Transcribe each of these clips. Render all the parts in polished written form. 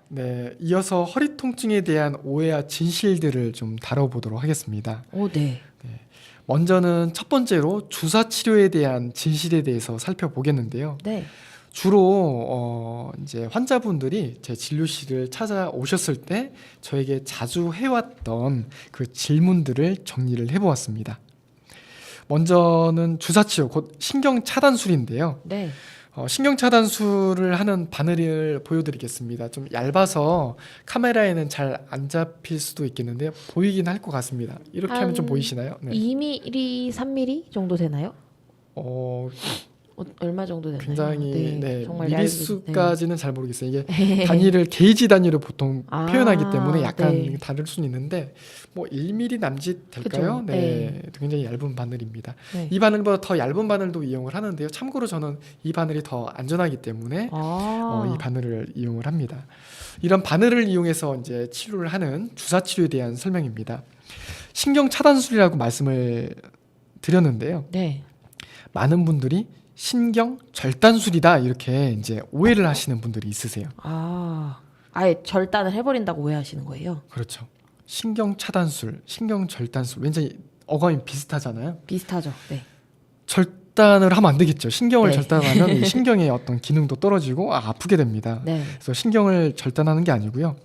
네, 이어서 허리 통증에 대한 오해와 진실들을 좀 다뤄보도록 하겠습니다. 오, 네. 먼저는 첫 번째로 주사 치료에 대한 진실에 대해서 살펴보겠는데요. 네. 주로 이제 환자분들이 제 진료실을 찾아오셨을 때 저에게 자주 해왔던 그 질문들을 정리를 해보았습니다. 먼저는 주사 치료, 곧 신경 차단술인데요. 네. 신경 차단술을 하는 바늘을 보여드리겠습니다. 좀 얇아서 카메라에는 잘 안 잡힐 수도 있겠는데요. 보이긴 할 것 같습니다. 이렇게 하면 좀 보이시나요? 네. 2mm, 3mm 정도 되나요? 어, 얼마 정도 되나요? 굉장히 정말 미리수까지는 잘 모르겠어요. 이게 단위를 게이지 단위로 보통 표현하기 때문에 약간 다를 수는 있는데 뭐 1mm 남짓 될까요? 그죠. 네, 굉장히 얇은 바늘입니다. 네. 이 바늘보다 더 얇은 바늘도 이용을 하는데요. 참고로 저는 이 바늘이 더 안전하기 때문에 이 바늘을 이용을 합니다. 이런 바늘을 이용해서 이제 치료를 하는 주사 치료에 대한 설명입니다. 신경 차단술이라고 말씀을 드렸는데요. 네. 많은 분들이 신경 절단술이다 이렇게 이제 오해를 하시는 분들이 있으세요. 아예 절단을 해버린다고 오해하시는 거예요? 그렇죠. 신경 차단술, 신경 절단술 왠지 어감이 비슷하잖아요. 비슷하죠. 네. 절단을 하면 안 되겠죠. 신경을 네. 절단하면 이 신경의 어떤 기능도 떨어지고 아프게 됩니다. 네. 그래서 신경을 절단하는 게 아니고요.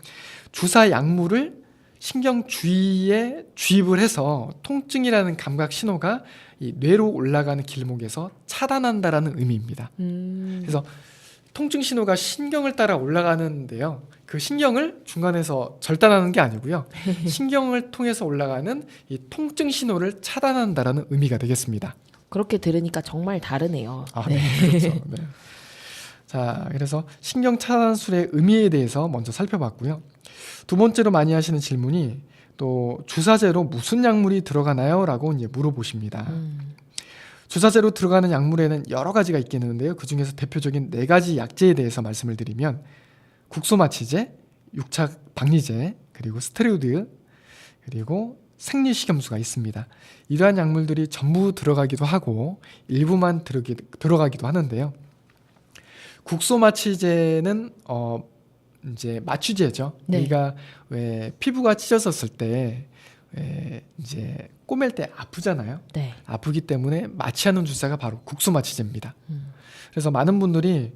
주사 약물을 신경 주위에 주입을 해서 통증이라는 감각 신호가 이 뇌로 올라가는 길목에서 차단한다라는 의미입니다. 그래서 통증 신호가 신경을 따라 올라가는데요. 그 신경을 중간에서 절단하는 게 아니고요. 신경을 통해서 올라가는 이 통증 신호를 차단한다라는 의미가 되겠습니다. 그렇게 들으니까 정말 다르네요. 네, 그렇죠. 네. 자, 그래서 신경 차단술의 의미에 대해서 먼저 살펴봤고요. 두 번째로 많이 하시는 질문이 또 주사제로 무슨 약물이 들어가나요? 라고 이제 물어보십니다. 주사제로 들어가는 약물에는 여러 가지가 있겠는데요. 그 중에서 대표적인 4가지 약제에 대해서 말씀을 드리면 국소마취제, 육착 박리제, 그리고 스테로이드, 그리고 생리식염수가 있습니다. 이러한 약물들이 전부 들어가기도 하고 일부만 들어가기도 하는데요. 국소마취제는 이제 마취제죠. 네. 우리가 왜 피부가 찢어졌을 때 이제 꼬맬 때 아프잖아요. 네. 아프기 때문에 마취하는 주사가 바로 국소마취제입니다. 그래서 많은 분들이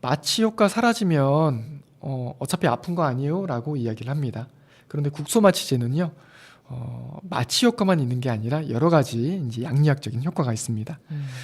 마취 효과 사라지면 어차피 아픈 거 아니에요? 라고 이야기를 합니다. 그런데 국소마취제는요. 마취 효과만 있는 게 아니라 여러 가지 이제 양리학적인 효과가 있습니다.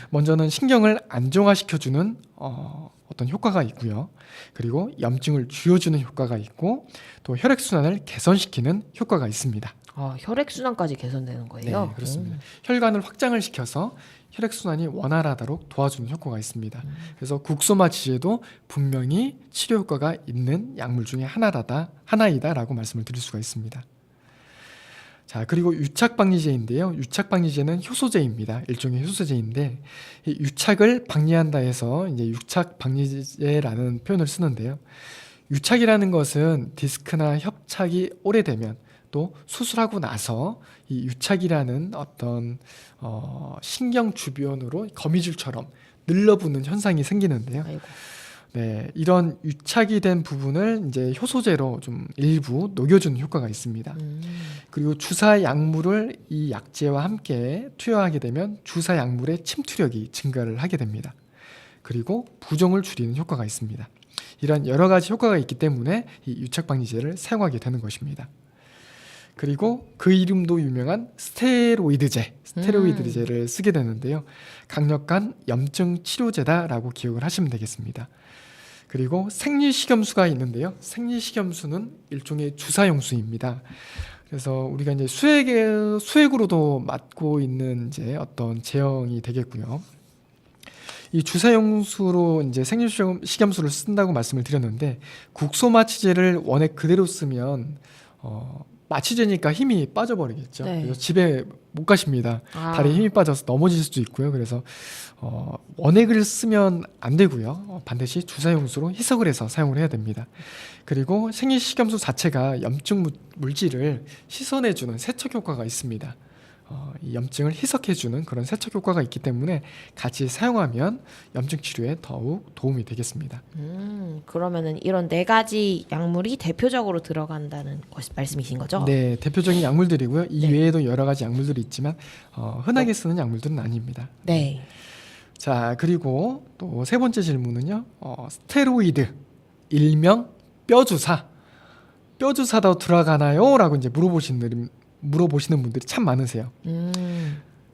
먼저는 신경을 안정화시켜주는 어떤 효과가 있고요. 그리고 염증을 줄여주는 효과가 있고 또 혈액순환을 개선시키는 효과가 있습니다. 혈액순환까지 개선되는 거예요? 네, 그렇습니다. 혈관을 확장을 시켜서 혈액순환이 원활하도록 도와주는 효과가 있습니다. 그래서 국소마취제도 분명히 치료 효과가 있는 약물 중에 하나이다라고 말씀을 드릴 수가 있습니다. 자, 그리고 유착박리제인데요. 유착박리제는 효소제입니다. 일종의 효소제인데 이 유착을 박리한다 해서 이제 유착박리제라는 표현을 쓰는데요. 유착이라는 것은 디스크나 협착이 오래되면 또 수술하고 나서 이 유착이라는 어떤 신경 주변으로 거미줄처럼 늘러붙는 현상이 생기는데요. 아이고. 네, 이런 유착이 된 부분을 이제 효소제로 좀 일부 녹여주는 효과가 있습니다. 그리고 주사 약물을 이 약제와 함께 투여하게 되면 주사 약물의 침투력이 증가를 하게 됩니다. 그리고 부종을 줄이는 효과가 있습니다. 이런 여러 가지 효과가 있기 때문에 이 유착박리제를 사용하게 되는 것입니다. 그리고 그 이름도 유명한 스테로이드제를 쓰게 되는데요. 강력한 염증 치료제다라고 기억을 하시면 되겠습니다. 그리고 생리식염수가 있는데요. 생리식염수는 일종의 주사용수입니다. 그래서 우리가 이제 수액으로도 맞고 있는 이제 어떤 제형이 되겠고요. 이 주사용수로 이제 생리식염수를 쓴다고 말씀을 드렸는데 국소마취제를 원액 그대로 쓰면 마취제니까 힘이 빠져버리겠죠. 네. 그래서 집에 못 가십니다. 다리에 힘이 빠져서 넘어질 수도 있고요. 그래서 원액을 쓰면 안 되고요. 반드시 주사용수로 희석을 해서 사용을 해야 됩니다. 그리고 생리식염수 자체가 염증 물질을 씻어내주는 세척 효과가 있습니다. 이 염증을 희석해주는 그런 세척 효과가 있기 때문에 같이 사용하면 염증 치료에 더욱 도움이 되겠습니다. 그러면은 이런 네 가지 약물이 대표적으로 들어간다는 말씀이신 거죠? 네, 대표적인 약물들이고요. 이 네. 외에도 여러 가지 약물들이 있지만 흔하게 쓰는 약물들은 아닙니다. 네. 자, 그리고 또 세 번째 질문은요. 스테로이드, 일명 뼈주사. 뼈주사도 들어가나요? 라고 이제 물어보시는 분들이 참 많으세요.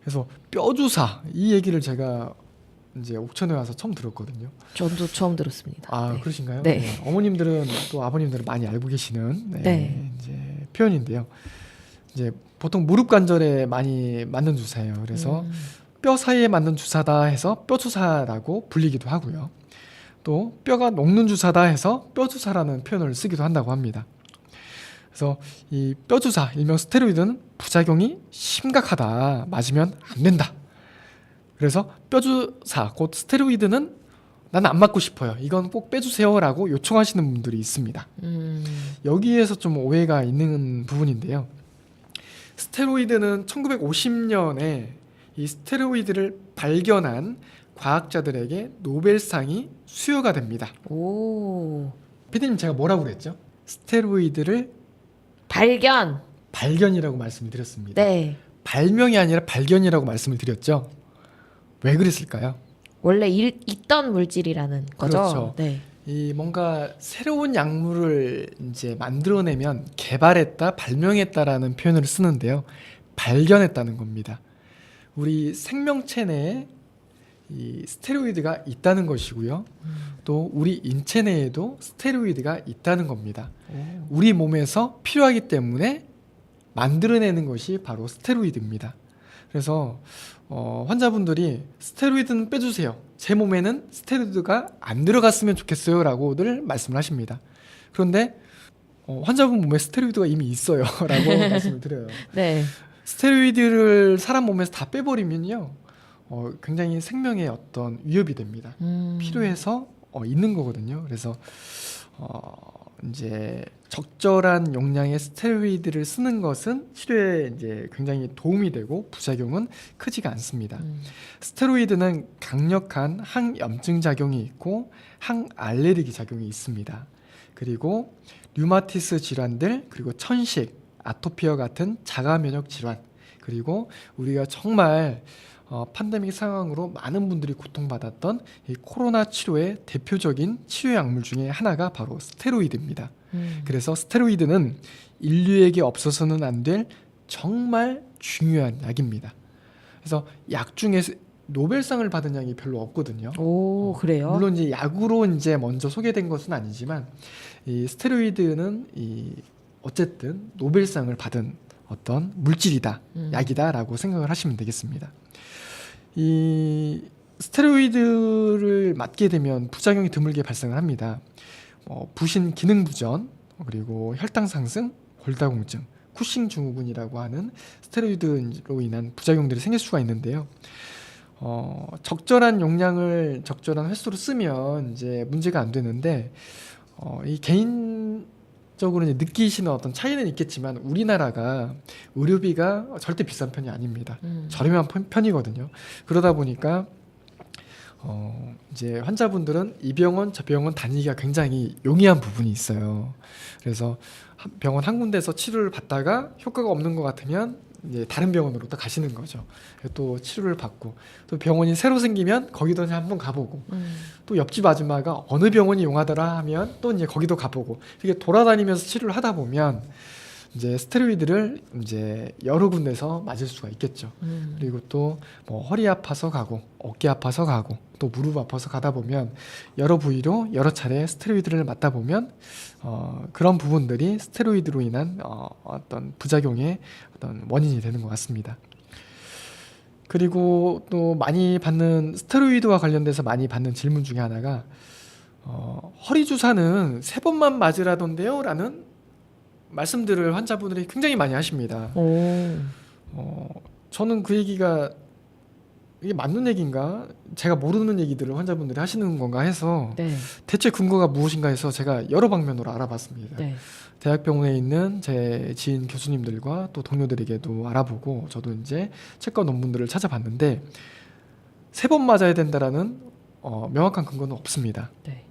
그래서 뼈주사 이 얘기를 제가 이제 옥천에 와서 처음 들었거든요. 저도 처음 들었습니다. 아, 네. 그러신가요? 네. 어머님들은 또 아버님들은 많이 알고 계시는 네. 이제 표현인데요. 이제 보통 무릎 관절에 많이 맞는 주사예요. 그래서 뼈 사이에 맞는 주사다 해서 뼈주사라고 불리기도 하고요. 또 뼈가 녹는 주사다 해서 뼈주사라는 표현을 쓰기도 한다고 합니다. 그래서 이 뼈주사, 일명 스테로이드는 부작용이 심각하다. 맞으면 안 된다. 그래서 뼈주사, 곧 스테로이드는 난 안 맞고 싶어요. 이건 꼭 빼주세요라고 요청하시는 분들이 있습니다. 여기에서 좀 오해가 있는 부분인데요. 스테로이드는 1950년에 이 스테로이드를 발견한 과학자들에게 노벨상이 수여가 됩니다. 오. 피디님 제가 뭐라고 그랬죠? 스테로이드를 발견이라고 말씀을 드렸습니다. 네. 발명이 아니라 발견이라고 말씀을 드렸죠. 왜 그랬을까요? 원래 있던 물질이라는 거죠. 그렇죠. 네. 이 뭔가 새로운 약물을 이제 만들어내면 개발했다, 발명했다라는 표현을 쓰는데요. 발견했다는 겁니다. 우리 생명체 내에 이 스테로이드가 있다는 것이고요. 또 우리 인체 내에도 스테로이드가 있다는 겁니다. 우리 몸에서 필요하기 때문에 만들어내는 것이 바로 스테로이드입니다. 그래서 환자분들이 스테로이드는 빼주세요. 제 몸에는 스테로이드가 안 들어갔으면 좋겠어요 라고들 말씀을 하십니다. 그런데 환자분 몸에 스테로이드가 이미 있어요 라고 말씀을 드려요. 네. 스테로이드를 사람 몸에서 다 빼버리면요 굉장히 생명에 어떤 위협이 됩니다. 필요해서 있는 거거든요. 그래서 이제 적절한 용량의 스테로이드를 쓰는 것은 치료에 이제 굉장히 도움이 되고 부작용은 크지가 않습니다. 스테로이드는 강력한 항염증 작용이 있고 항알레르기 작용이 있습니다. 그리고 류마티스 질환들, 그리고 천식, 아토피와 같은 자가 면역 질환, 그리고 우리가 정말 팬데믹 상황으로 많은 분들이 고통받았던 이 코로나 치료의 대표적인 치료 약물 중에 하나가 바로 스테로이드입니다. 그래서 스테로이드는 인류에게 없어서는 안 될 정말 중요한 약입니다. 그래서 약 중에 노벨상을 받은 약이 별로 없거든요. 오, 그래요? 물론 이제 약으로 이제 먼저 소개된 것은 아니지만 이 스테로이드는 어쨌든 노벨상을 받은 어떤 물질이다, 약이다라고 생각을 하시면 되겠습니다. 이 스테로이드를 맞게 되면 부작용이 드물게 발생을 합니다. 부신 기능 부전, 그리고 혈당 상승, 골다공증, 쿠싱 증후군이라고 하는 스테로이드로 인한 부작용들이 생길 수가 있는데요. 적절한 용량을 적절한 횟수로 쓰면 이제 문제가 안 되는데 이 개인적으로 이제 느끼시는 어떤 차이는 있겠지만 우리나라가 의료비가 절대 비싼 편이 아닙니다. 저렴한 편이거든요. 그러다 보니까 이제 환자분들은 이 병원 저 병원 다니기가 굉장히 용이한 부분이 있어요. 그래서 병원 한 군데서 치료를 받다가 효과가 없는 것 같으면 이제 다른 병원으로 또 가시는 거죠. 또 치료를 받고 또 병원이 새로 생기면 거기도 한번 가보고 또 옆집 아줌마가 어느 병원이 용하더라 하면 또 이제 거기도 가보고 이렇게 돌아다니면서 치료를 하다 보면 이제 스테로이드를 이제 여러 군데서 맞을 수가 있겠죠. 그리고 또 뭐 허리 아파서 가고 어깨 아파서 가고 또 무릎 아파서 가다 보면 여러 부위로 여러 차례 스테로이드를 맞다 보면 그런 부분들이 스테로이드로 인한 어떤 부작용의 어떤 원인이 되는 것 같습니다. 그리고 또 많이 받는 스테로이드와 관련돼서 많이 받는 질문 중에 하나가 허리 주사는 3번만 맞으라던데요? 라는 말씀들을 환자분들이 굉장히 많이 하십니다. 저는 그 얘기가 이게 맞는 얘기인가? 제가 모르는 얘기들을 환자분들이 하시는 건가 해서 네. 대체 근거가 무엇인가 해서 제가 여러 방면으로 알아봤습니다. 네. 대학병원에 있는 제 지인 교수님들과 또 동료들에게도 알아보고 저도 이제 책과 논문들을 찾아봤는데 3번 맞아야 된다라는 명확한 근거는 없습니다. 네.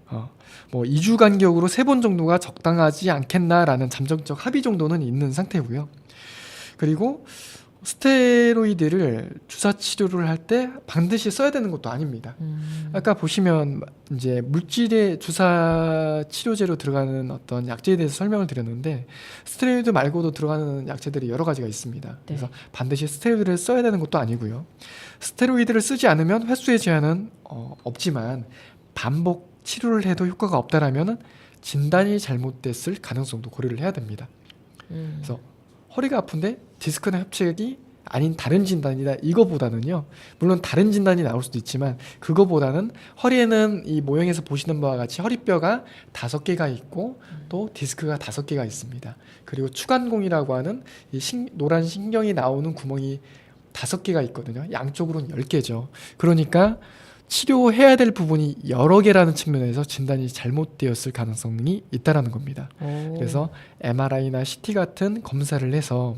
뭐 2주 간격으로 3번 정도가 적당하지 않겠나라는 잠정적 합의 정도는 있는 상태고요. 그리고 스테로이드를 주사 치료를 할 때 반드시 써야 되는 것도 아닙니다. 아까 보시면 이제 물질의 주사 치료제로 들어가는 어떤 약제에 대해서 설명을 드렸는데 스테로이드 말고도 들어가는 약제들이 여러 가지가 있습니다. 그래서 반드시 스테로이드를 써야 되는 것도 아니고요. 스테로이드를 쓰지 않으면 횟수의 제한은 없지만 반복 치료를 해도 효과가 없다라면 진단이 잘못됐을 가능성도 고려를 해야 됩니다. 그래서 허리가 아픈데 디스크나 협착이 아닌 다른 진단이다 이거보다는요, 물론 다른 진단이 나올 수도 있지만 그거보다는 허리에는 이 모형에서 보시는 바와 같이 허리뼈가 5개가 있고 또 디스크가 5개가 있습니다. 그리고 추간공이라고 하는 이 노란 신경이 나오는 구멍이 5개가 있거든요. 양쪽으로는 10개죠. 그러니까 치료해야 될 부분이 여러 개라는 측면에서 진단이 잘못되었을 가능성이 있다라는 겁니다. 그래서 MRI나 CT 같은 검사를 해서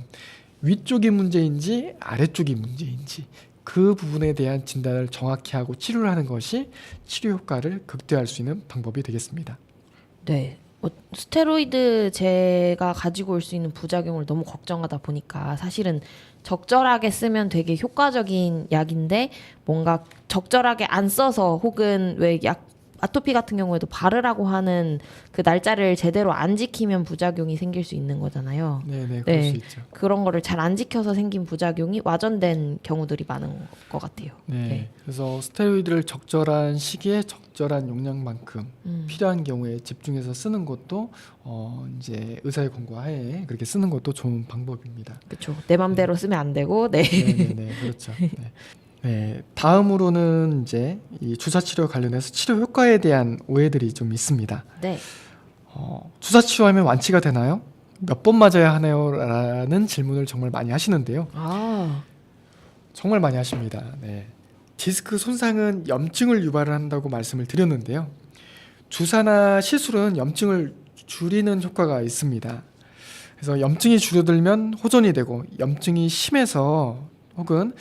위쪽이 문제인지 아래쪽이 문제인지 그 부분에 대한 진단을 정확히 하고 치료를 하는 것이 치료 효과를 극대화할 수 있는 방법이 되겠습니다. 네. 스테로이드 제가 가지고 올 수 있는 부작용을 너무 걱정하다 보니까 사실은 적절하게 쓰면 되게 효과적인 약인데 뭔가 적절하게 안 써서 혹은 왜 아토피 같은 경우에도 바르라고 하는 그 날짜를 제대로 안 지키면 부작용이 생길 수 있는 거잖아요. 네네, 그럴 수 있죠. 그런 거를 잘 안 지켜서 생긴 부작용이 와전된 경우들이 많은 것 같아요. 네. 그래서 스테로이드를 적절한 시기에 적절한 용량만큼 필요한 경우에 집중해서 쓰는 것도 이제 의사의 권고하에 그렇게 쓰는 것도 좋은 방법입니다. 그렇죠. 내 맘대로 쓰면 안 되고, 네, 그렇죠. 네, 다음으로는 이제 이 주사 치료 관련해서 치료 효과에 대한 오해들이 좀 있습니다. 네. 주사 치료하면 완치가 되나요? 몇 번 맞아야 하나요? 라는 질문을 정말 많이 하시는데요. 정말 많이 하십니다. 네. 디스크 손상은 염증을 유발을 한다고 말씀을 드렸는데요. 주사나 시술은 염증을 줄이는 효과가 있습니다. 그래서 염증이 줄어들면 호전이 되고 염증이 심해서 혹은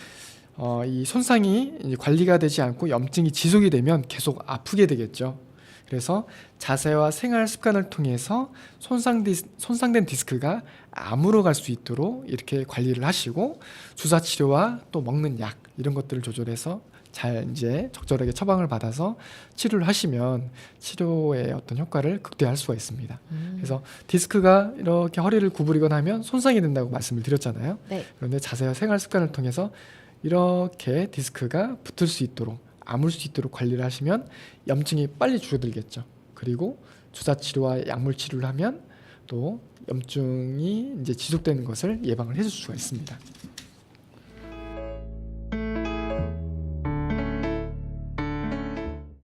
이 손상이 관리가 되지 않고 염증이 지속이 되면 계속 아프게 되겠죠. 그래서 자세와 생활 습관을 통해서 손상된 디스크가 암으로 갈 수 있도록 이렇게 관리를 하시고 주사 치료와 또 먹는 약 이런 것들을 조절해서 잘 이제 적절하게 처방을 받아서 치료를 하시면 치료의 어떤 효과를 극대화할 수가 있습니다. 그래서 디스크가 이렇게 허리를 구부리거나 하면 손상이 된다고 말씀을 드렸잖아요. 네. 그런데 자세와 생활 습관을 통해서 이렇게 디스크가 붙을 수 있도록 아물 수 있도록 관리를 하시면 염증이 빨리 줄어들겠죠. 그리고 주사 치료와 약물 치료를 하면 또 염증이 이제 지속되는 것을 예방을 해줄 수가 있습니다.